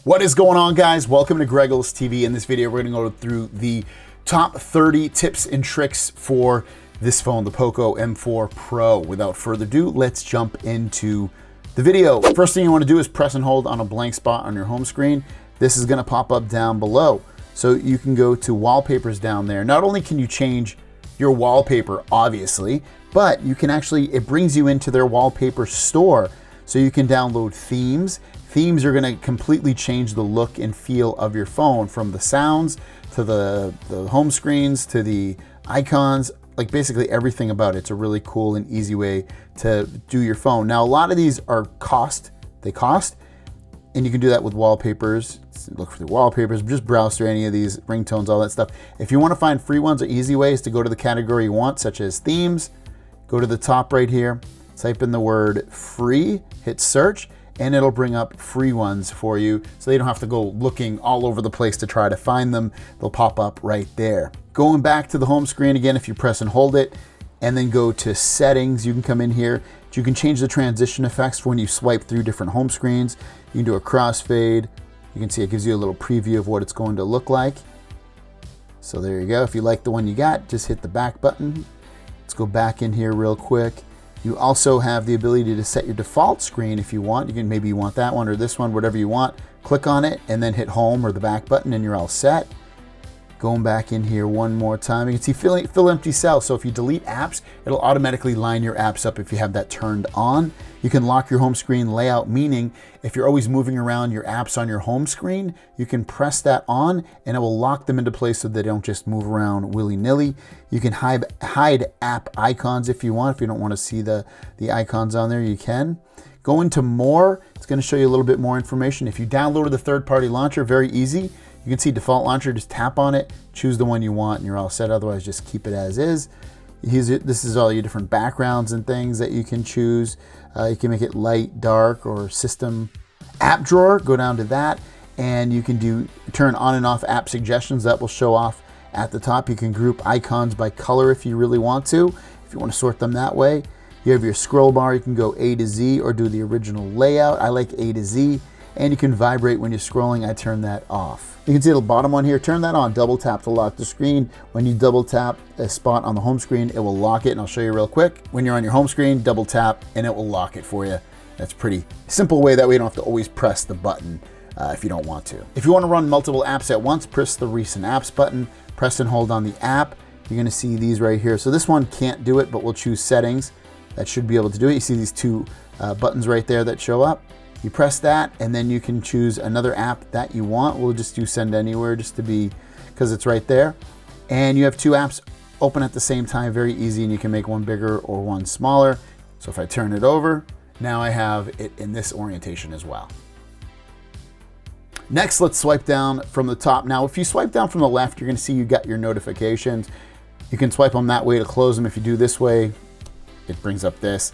What is going on, guys? Welcome to Greggles TV. In this video, we're going to go through the top 30 tips and tricks for this phone, the Poco M4 Pro. Without further ado, let's jump into the video. First thing you want to do is press and hold on a blank spot on your home screen. This is going to pop up down below. So you can go to wallpapers down there. Not only can you change your wallpaper, obviously, but you can actually, it brings you into their wallpaper store. So you can download themes. Themes are going to completely change the look and feel of your phone, from the sounds to the home screens to the icons, like basically everything about it. It's a really cool and easy way to do your phone. Now, a lot of these are they cost, and you can do that with wallpapers. Look for the wallpapers, just browse through any of these ringtones, all that stuff. If you want to find free ones, or easy ways to go to the category you want, such as themes, go to the top right here, type in the word free, hit search, and it'll bring up free ones for you, so you don't have to go looking all over the place to try to find them. They'll pop up right there. Going back to the home screen again, if you press and hold it, and then go to settings, you can come in here. You can change the transition effects for when you swipe through different home screens. You can do a crossfade. You can see it gives you a little preview of what it's going to look like. So there you go. If you like the one you got, just hit the back button. Let's go back in here real quick. You also have the ability to set your default screen if you want. You can, maybe you want that one or this one, whatever you want. Click on it and then hit home or the back button and you're all set. Going back in here one more time, you can see fill empty cell. So if you delete apps, it'll automatically line your apps up if you have that turned on. You can lock your home screen layout, meaning if you're always moving around your apps on your home screen, you can press that on and it will lock them into place so they don't just move around willy-nilly. You can hide app icons if you want. If you don't want to see the icons on there, you can. Go into more. It's going to show you a little bit more information. If you downloaded the third-party launcher, very easy. You can see default launcher, just tap on it, choose the one you want, and you're all set. Otherwise, just keep it as is. This is all your different backgrounds and things that you can choose. You can make it light, dark, or system. App drawer, go down to that, and you can turn on and off app suggestions. That will show off at the top. You can group icons by color if you really want to, if you want to sort them that way. You have your scroll bar. You can go A to Z or do the original layout. I like A to Z. And you can vibrate when you're scrolling. I turn that off. You can see the bottom one here, turn that on, double tap to lock the screen. When you double tap a spot on the home screen, it will lock it, and I'll show you real quick. When you're on your home screen, double tap and it will lock it for you. That's pretty simple way, that way you don't have to always press the button if you don't want to. If you want to run multiple apps at once, press the recent apps button, press and hold on the app. You're gonna see these right here. So this one can't do it, but we'll choose settings. That should be able to do it. You see these two buttons right there that show up. You press that, and then you can choose another app that you want. We'll just do send anywhere, just to be, because it's right there. And you have two apps open at the same time, very easy, and you can make one bigger or one smaller. So if I turn it over, now I have it in this orientation as well. Next, let's swipe down from the top. Now, if you swipe down from the left, you're gonna see you got your notifications. You can swipe them that way to close them. If you do this way, it brings up this.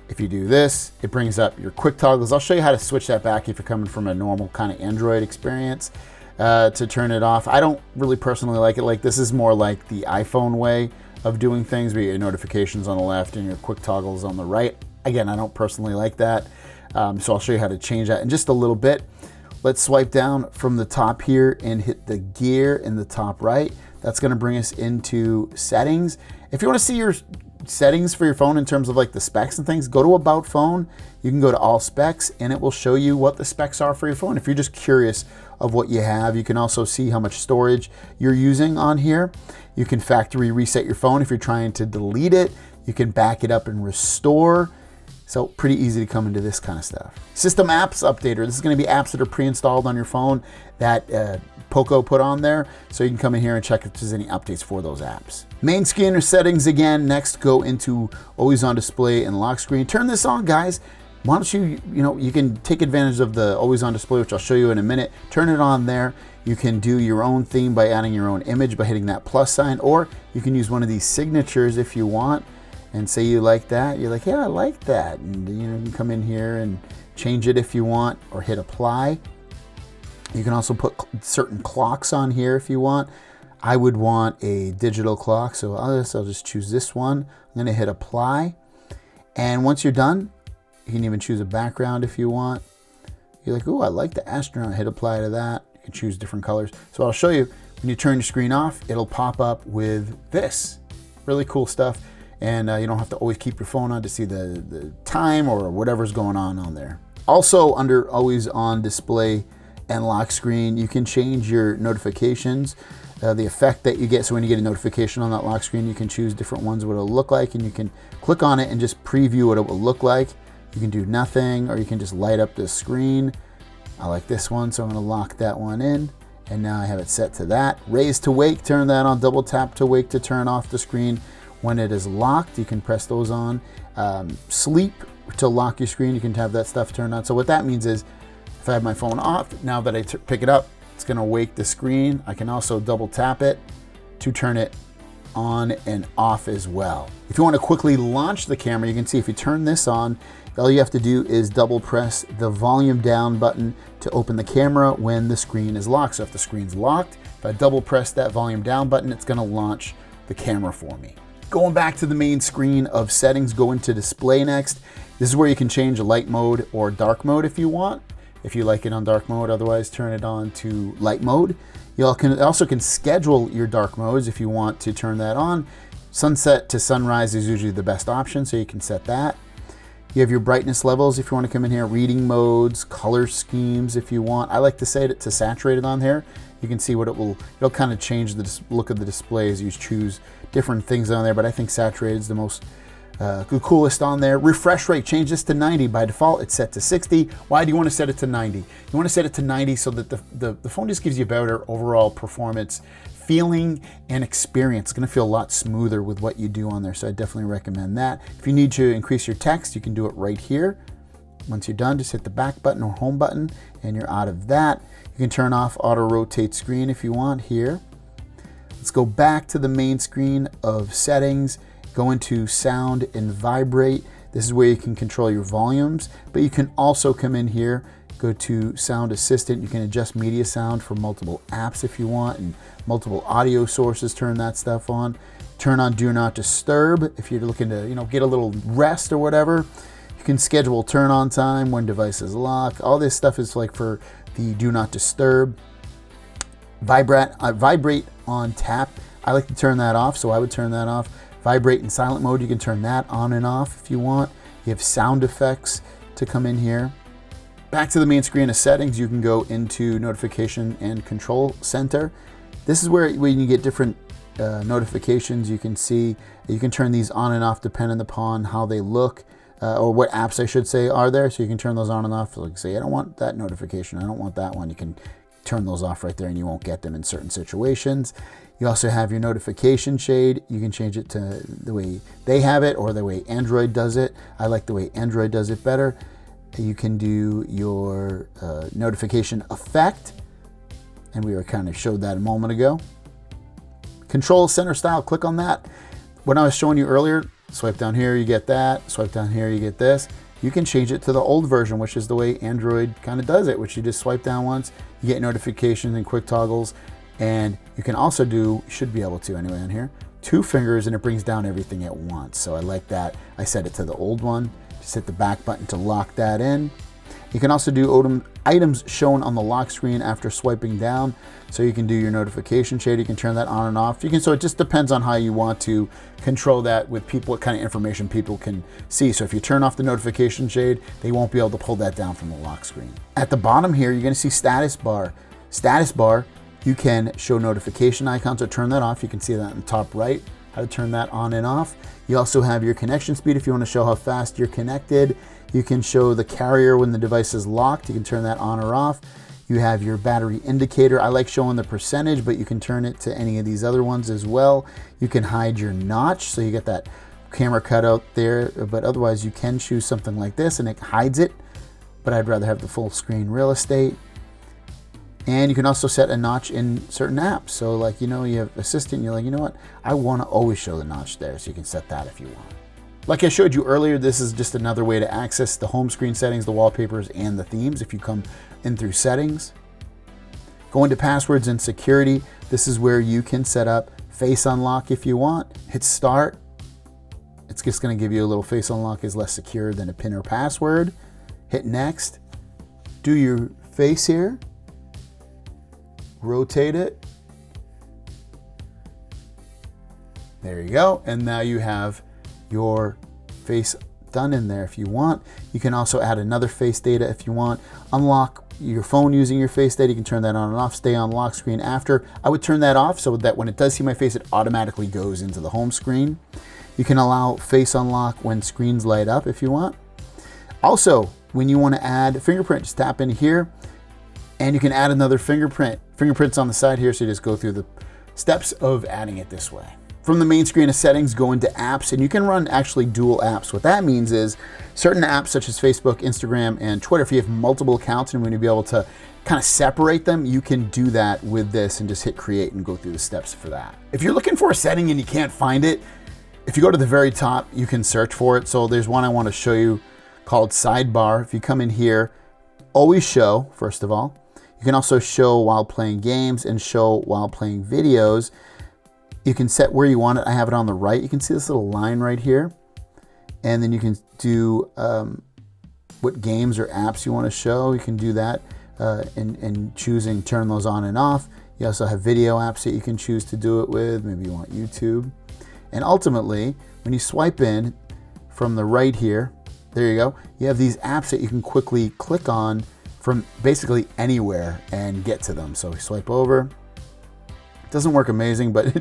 If you do this, it brings up your quick toggles. I'll show you how to switch that back if you're coming from a normal kind of Android experience to turn it off. I don't really personally like it. Like, this is more like the iPhone way of doing things, where you get your notifications on the left and your quick toggles on the right. Again, I don't personally like that. So I'll show you how to change that in just a little bit. Let's swipe down from the top here and hit the gear in the top right. That's gonna bring us into settings. If you wanna see your settings for your phone in terms of like the specs and things, go to About Phone. You can go to All Specs, and it will show you what the specs are for your phone. If you're just curious of what you have, you can also see how much storage you're using on here. You can factory reset your phone if you're trying to delete it. You can back it up and restore. So pretty easy to come into this kind of stuff. System Apps Updater. This is going to be apps that are pre-installed on your phone that Poco put on there. So you can come in here and check if there's any updates for those apps. Main screen or settings again. Next, go into always on display and lock screen. Turn this on, guys. Why don't you can take advantage of the always on display, which I'll show you in a minute. Turn it on there. You can do your own theme by adding your own image by hitting that plus sign, or you can use one of these signatures if you want. And say you like that, you're like, yeah, I like that. And you can come in here and change it if you want, or hit apply. You can also put certain clocks on here if you want. I would want a digital clock, so I'll just choose this one. I'm gonna hit apply. And once you're done, you can even choose a background if you want. You're like, ooh, I like the astronaut. Hit apply to that. You can choose different colors. So I'll show you, when you turn your screen off, it'll pop up with this. Really cool stuff. And you don't have to always keep your phone on to see the time or whatever's going on there. Also, under always on display and lock screen, you can change your notifications, the effect that you get. So when you get a notification on that lock screen, you can choose different ones, what it'll look like, and you can click on it and just preview what it will look like. You can do nothing, or you can just light up the screen. I like this one, so I'm gonna lock that one in. And now I have it set to that. Raise to wake, turn that on. Double tap to wake to turn off the screen. When it is locked, you can press those on. Sleep to lock your screen, you can have that stuff turned on. So what that means is, if I have my phone off, now that I pick it up, it's gonna wake the screen. I can also double tap it to turn it on and off as well. If you wanna quickly launch the camera, you can see if you turn this on, all you have to do is double press the volume down button to open the camera when the screen is locked. So if the screen's locked, if I double press that volume down button, it's gonna launch the camera for me. Going back to the main screen of settings, go into display next. This is where you can change light mode or dark mode if you want. If you like it on dark mode, otherwise turn it on to light mode. You also can schedule your dark modes if you want to turn that on. Sunset to sunrise is usually the best option, so you can set that. You have your brightness levels if you want to come in here, reading modes, color schemes if you want. I like to set it to saturated on here. You can see what it'll kind of change the look of the display as you choose different things on there, but I think saturated is the most the coolest on there. Refresh rate, change this to 90. By default, it's set to 60. Why do you want to set it to 90? You want to set it to 90 so that the phone just gives you better overall performance, feeling, and experience. It's going to feel a lot smoother with what you do on there, so I definitely recommend that. If you need to increase your text, you can do it right here. Once you're done, just hit the back button or home button, and you're out of that. You can turn off auto rotate screen if you want here. Let's go back to the main screen of settings, go into sound and vibrate. This is where you can control your volumes, but you can also come in here, go to sound assistant. You can adjust media sound for multiple apps if you want, and multiple audio sources, turn that stuff on. Turn on do not disturb if you're looking to get a little rest or whatever. You can schedule turn on time when devices lock. All this stuff is like for the do not disturb. Vibrate on tap. I like to turn that off, so I would turn that off. Vibrate in silent mode, you can turn that on and off if you want. You have sound effects to come in here. Back to the main screen of settings, you can go into notification and control center. This is where when you get different notifications, you can see, you can turn these on and off depending upon how they look, or what apps I should say are there. So you can turn those on and off. Like say, I don't want that notification, I don't want that one. You can turn those off right there and you won't get them in certain situations. You also have your notification shade. You can change it to the way they have it or the way Android does it. I like the way Android does it better. You can do your notification effect, and we were kind of showed that a moment ago. Control center style, click on that. When I was showing you earlier, swipe down here, you get that. Swipe down here, you get this. You can change it to the old version, which is the way Android kind of does it, which you just swipe down once, you get notifications and quick toggles. And you can also do, should be able to anyway on here, 2 fingers and it brings down everything at once. So I like that. I set it to the old one. Just hit the back button to lock that in. You can also do items shown on the lock screen after swiping down. So you can do your notification shade. You can turn that on and off. So it just depends on how you want to control that with people, what kind of information people can see. So if you turn off the notification shade, they won't be able to pull that down from the lock screen. At the bottom here, you're gonna see status bar. Status bar, you can show notification icons or turn that off. You can see that in the top right, how to turn that on and off. You also have your connection speed if you want to show how fast you're connected. You can show the carrier when the device is locked. You can turn that on or off. You have your battery indicator. I like showing the percentage, but you can turn it to any of these other ones as well. You can hide your notch, so you get that camera cutout there, but otherwise you can choose something like this and it hides it, but I'd rather have the full screen real estate. And you can also set a notch in certain apps. So like, you have Assistant, you're like, you know what? I want to always show the notch there. So you can set that if you want. Like I showed you earlier, this is just another way to access the home screen settings, the wallpapers, and the themes if you come in through settings. Go into passwords and security. This is where you can set up face unlock if you want. Hit start. It's just going to give you a little face unlock is less secure than a PIN or password. Hit next. do your face here, rotate it. There you go. And now you have your face done in there if you want. You can also add another face data if you want. Unlock your phone using your face data. You can turn that on and off. Stay on lock screen after. I would turn that off so that when it does see my face, it automatically goes into the home screen. You can allow face unlock when screens light up if you want. Also, when you want to add fingerprint, just tap in here and you can add another fingerprint. Fingerprint's on the side here, so you just go through the steps of adding it this way. From the main screen of settings, go into apps, and you can run actually dual apps. What that means is certain apps such as Facebook, Instagram, and Twitter, if you have multiple accounts and when you be able to kind of separate them, you can do that with this and just hit create and go through the steps for that. If you're looking for a setting and you can't find it, if you go to the very top, you can search for it. So there's one I want to show you called Sidebar. If you come in here, always show, first of all. You can also show while playing games and show while playing videos. You can set where you want it. I have it on the right. You can see this little line right here. And then you can do what games or apps you want to show. You can do that and choosing turn those on and off. You also have video apps that you can choose to do it with. Maybe you want YouTube. And ultimately, when you swipe in from the right here, there you go. You have these apps that you can quickly click on from basically anywhere and get to them. So we swipe over. It doesn't work amazing, but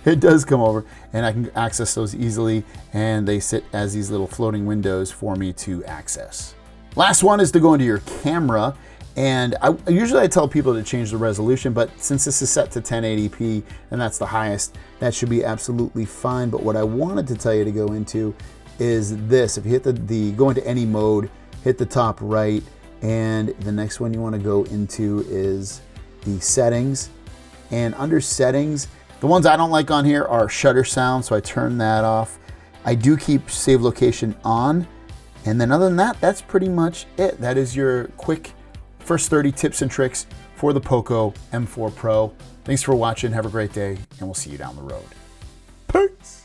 it does come over and I can access those easily, and they sit as these little floating windows for me to access. Last one is to go into your camera, and usually I tell people to change the resolution, but since this is set to 1080p and that's the highest, that should be absolutely fine. But what I wanted to tell you to go into is this. If you hit go into any mode, hit the top right, and the next one you want to go into is the settings. And under settings, the ones I don't like on here are shutter sound, so I turn that off. I do keep save location on. And then other than that, that's pretty much it. That is your quick first 30 tips and tricks for the Poco M4 Pro. Thanks for watching. Have a great day, and we'll see you down the road. Peace.